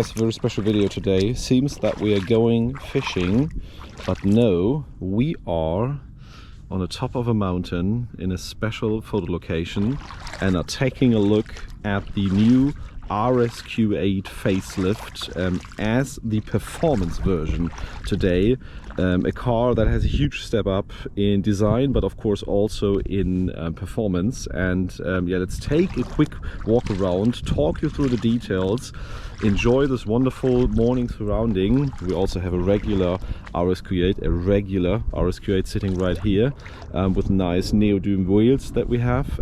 guys, very special video today. Seems that we are going fishing, but no, we are on the top of a mountain in a special photo location and are taking a look at the new RS Q8 facelift as the performance version today. A car that has a huge step up in design, but of course also in performance. And yeah, let's take a quick walk around, talk you through the details, enjoy this wonderful morning surrounding. We also have a regular RS Q8 sitting right here with nice neodyme wheels that we have.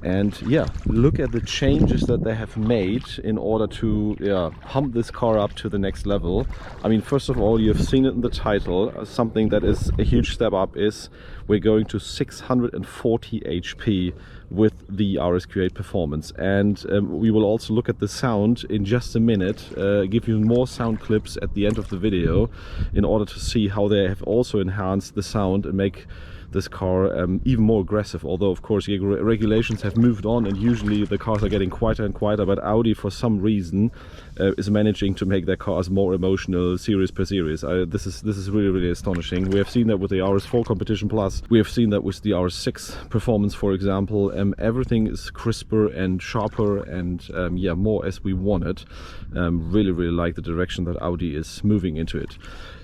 And yeah, look at the changes that they have made in order to pump this car up to the next level. I mean, first of all, you've seen it in the title. Something that is a huge step up is we're going to 640 HP with the RS Q8 Performance. And we will also look at the sound in just a minute, give you more sound clips at the end of the video in order to see how they have also enhanced the sound and make this car even more aggressive. Although of course regulations have moved on and usually the cars are getting quieter and quieter, but Audi for some reason is managing to make their cars more emotional series per series. This is really astonishing. We have seen that with the RS4 Competition Plus, we have seen that with the RS6 Performance, for example. Everything is crisper and sharper and yeah, more as we want it. Really like the direction that Audi is moving into it.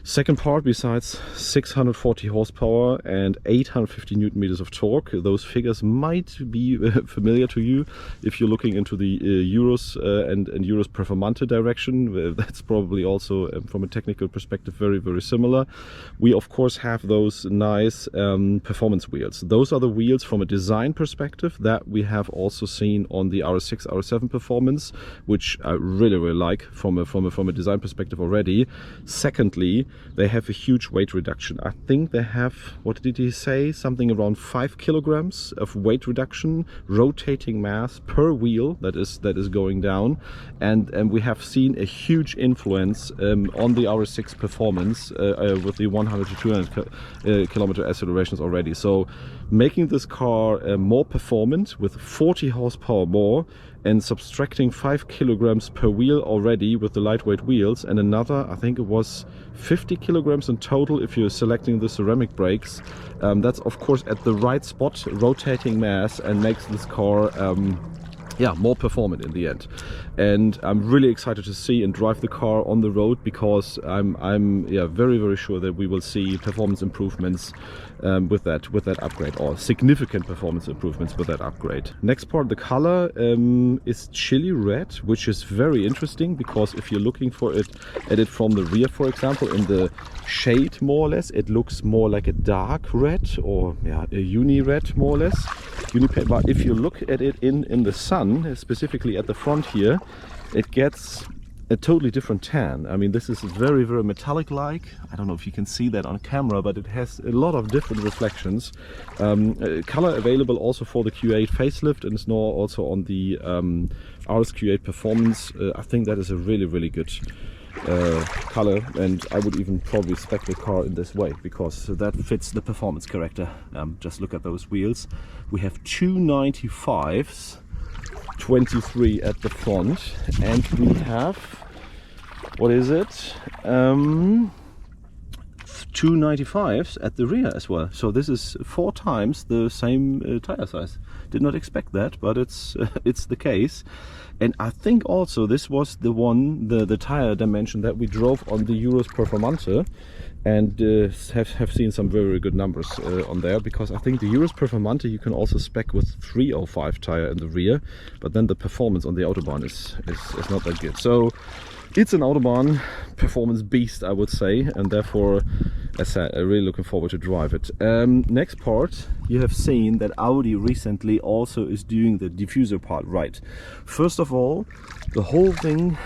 Second part, besides 640 horsepower and 850 newton meters of torque, those figures might be familiar to you if you're looking into the Urus and Urus Performance direction. That's probably also from a technical perspective very similar. We of course have those nice performance wheels. Those are the wheels from a design perspective that we have also seen on the RS6, RS7 Performance, which I really like from a design perspective already. Secondly, they have a huge weight reduction. I think they have, what did he say, something around 5 kilograms of weight reduction, rotating mass per wheel that is going down, and we have seen a huge influence on the RS6 Performance with the 100 to 200 kilometer accelerations already. So making this car more performant with 40 horsepower more and subtracting 5 kilograms per wheel already with the lightweight wheels, and another, I think it was 50 kilograms in total if you're selecting the ceramic brakes. That's of course at the right spot, rotating mass, and makes this car yeah, more performant in the end. And I'm really excited to see and drive the car on the road, because I'm yeah, very sure that we will see performance improvements with that upgrade, or significant performance improvements with that upgrade. Next part, the color is chili red, which is very interesting, because if you're looking at it from the rear, for example, in the shade more or less, it looks more like a dark red, or yeah, a uni red more or less. But if you look at it in the sun, specifically at the front here, it gets a totally different tan. I mean, this is very metallic like. I don't know if you can see that on camera, but it has a lot of different reflections. Color available also for the Q8 facelift, and it's now also on the RS Q8 Performance. I think that is a really good color, and I would even probably spec the car in this way, because that fits the performance character. Just look at those wheels. We have 295s, 23 at the front, and we have, what is it, 295s at the rear as well. So this is 4 times the same tire size. Did not expect that, but it's the case. And I think also this was the tire dimension that we drove on the Urus Performance, and have seen some very good numbers on there, because I think the Urus Performance you can also spec with 305 tire in the rear, but then the performance on the Autobahn is not that good. So it's an Autobahn performance beast, I would say, and therefore, as I said, I'm really looking forward to drive it. Next part, you have seen that Audi recently also is doing the diffuser part right. First of all, the whole thing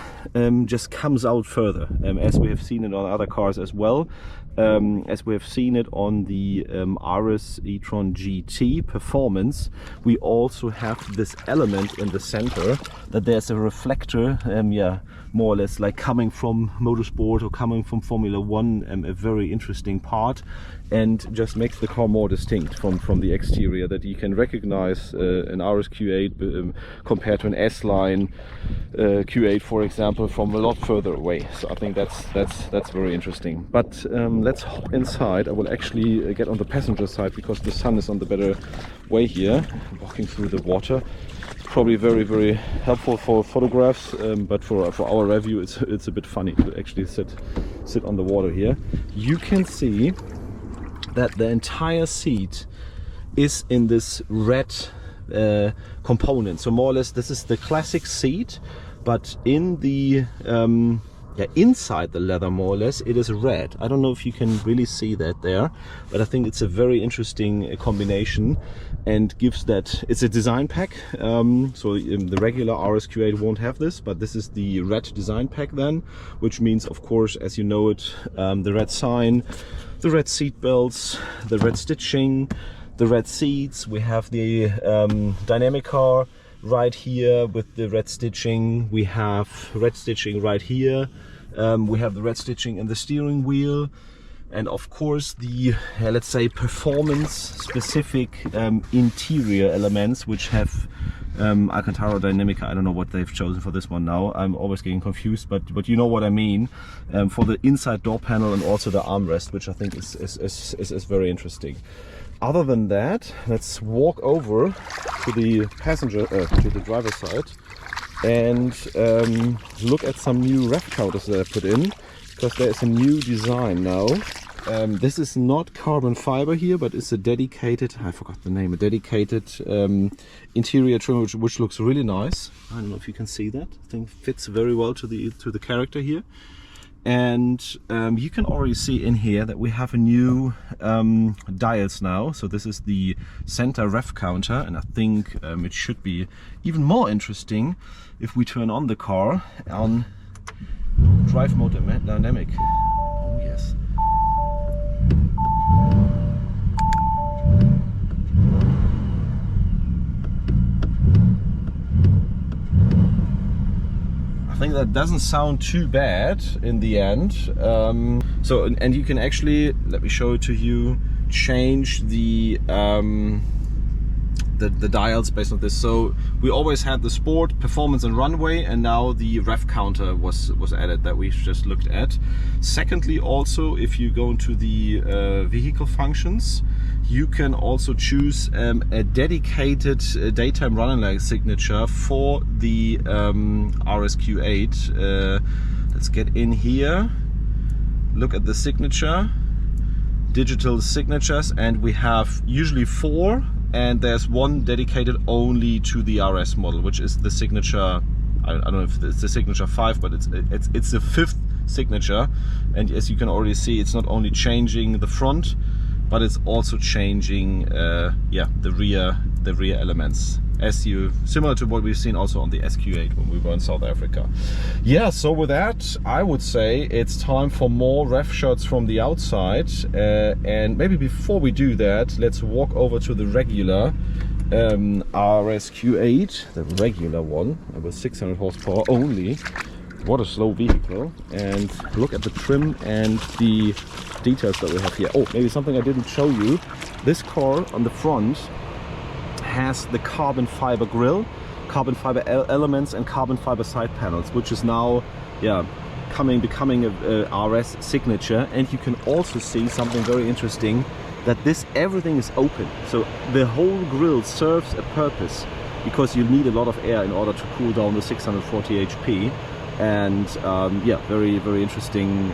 just comes out further, as we have seen it on other cars as well. As we have seen it on the RS e-tron GT Performance, we also have this element in the center that there's a reflector, yeah, more or less like coming from motorsport or coming from Formula 1, a very interesting interesting part, and just makes the car more distinct from the exterior, that you can recognize an RS Q8 compared to an S-Line Q8, for example, from a lot further away. So I think that's very interesting. But let's hop inside. I will actually get on the passenger side because the sun is on the better way here, walking through the water. Probably very helpful for photographs, but for our review it's a bit funny to actually sit on the water here. You can see that the entire seat is in this red component. So more or less this is the classic seat, but in the inside the leather, more or less, it is red. I don't know if you can really see that there, but I think it's a very interesting combination and gives that. It's a design pack, so the regular RS Q8 won't have this, but this is the red design pack then, which means, of course, as you know it, the red sign, the red seat belts, the red stitching, the red seats. We have the dynamic car right here with the red stitching. We have red stitching right here. We have the red stitching in the steering wheel, and of course the let's say performance specific interior elements, which have Alcantara Dynamica. I don't know what they've chosen for this one now. I'm always getting confused, but you know what I mean, for the inside door panel and also the armrest, which I think is very interesting. Other than that, let's walk over to the passenger, to the driver's side, and look at some new ref counters that I put in, because there is a new design now. This is not carbon fiber here, but it's a dedicated, I forgot the name, a dedicated interior trim, which looks really nice. I don't know if you can see that. I think it fits very well to the character here. And you can already see in here that we have a new dials now. So this is the center ref counter, and I think it should be even more interesting if we turn on the car on drive mode dynamic. Oh yes. I think that doesn't sound too bad in the end. So and you can actually, let me show it to you, change the dials based on this. So we always had the sport, performance and runway, and now the ref counter was added that we just looked at. Secondly, also if you go into the vehicle functions, you can also choose a dedicated daytime running light signature for the RS Q8. Let's get in here, look at the signature, digital signatures, and we have usually 4, and there's one dedicated only to the RS model, which is the signature. I don't know if it's the signature 5, but it's the 5th signature. And as you can already see, it's not only changing the front, but it's also changing the rear elements, similar to what we've seen also on the SQ8 when we were in South Africa. Yeah, so with that, I would say it's time for more ref shots from the outside, and maybe before we do that, let's walk over to the regular RS Q8, the regular one with 600 horsepower only. What a slow vehicle, and look at the trim and the details that we have here. Oh, maybe something I didn't show you. This car on the front has the carbon fiber grille, carbon fiber elements and carbon fiber side panels, which is now becoming a RS signature. And you can also see something very interesting, that everything is open, so the whole grille serves a purpose, because you need a lot of air in order to cool down the 640 HP. And very interesting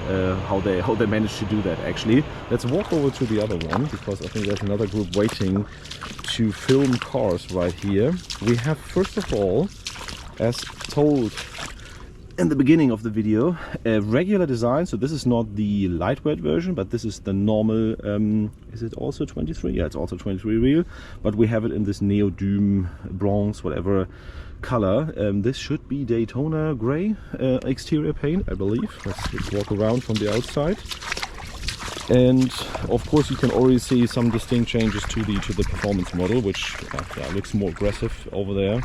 how they managed to do that. Actually, let's walk over to the other one, because I think there's another group waiting to film cars right here. We have, first of all, as told in the beginning of the video, a regular design. So this is not the lightweight version, but this is the normal, is it also 23? Yeah, it's also 23 wheel, but we have it in this neodyme, bronze, whatever color. This should be Daytona gray exterior paint, I believe. Let's walk around from the outside. And of course you can already see some distinct changes to the performance model, which looks more aggressive over there.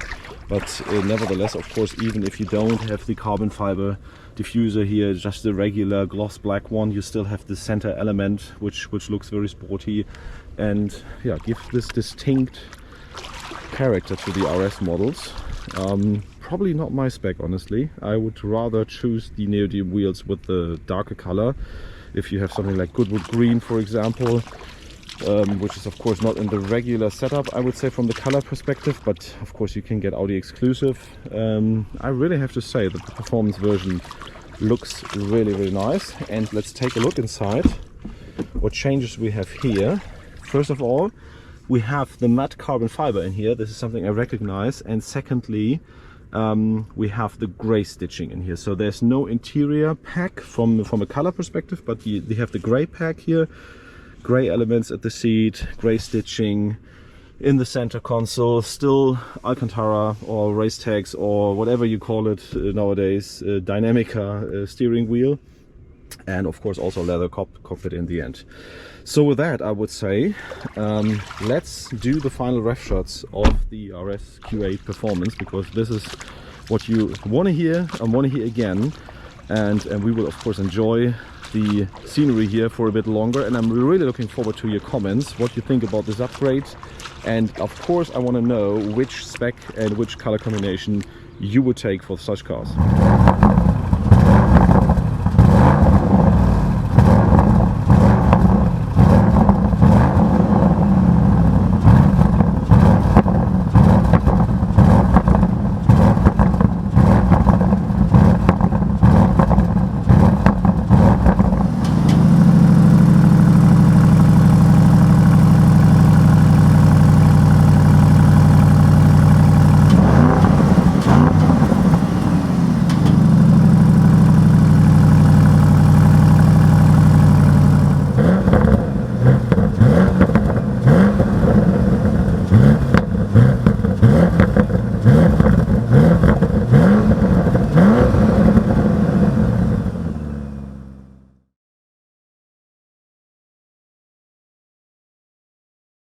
But nevertheless, of course, even if you don't have the carbon fiber diffuser here, just the regular gloss black one, you still have the center element, which looks very sporty and yeah, gives this distinct character to the RS models. Probably not my spec, honestly. I would rather choose the neodymium wheels with the darker color. If you have something like Goodwood Green, for example, which is of course not in the regular setup, I would say, from the color perspective, but of course you can get Audi exclusive. I really have to say that the performance version looks really nice. And let's take a look inside what changes we have here. First of all, we have the matte carbon fiber in here. This is something I recognize. And secondly, we have the gray stitching in here. So there's no interior pack from a color perspective, but you have the gray pack here. Gray elements at the seat, gray stitching in the center console, still Alcantara or race tags or whatever you call it nowadays, Dynamica steering wheel, and of course also leather cockpit in the end. So with that, I would say let's do the final ref shots of the RS Q8 Performance, because this is what you want to hear and want to hear again, and we will of course enjoy the scenery here for a bit longer. And I'm really looking forward to your comments, what you think about this upgrade, and of course I want to know which spec and which color combination you would take for such cars.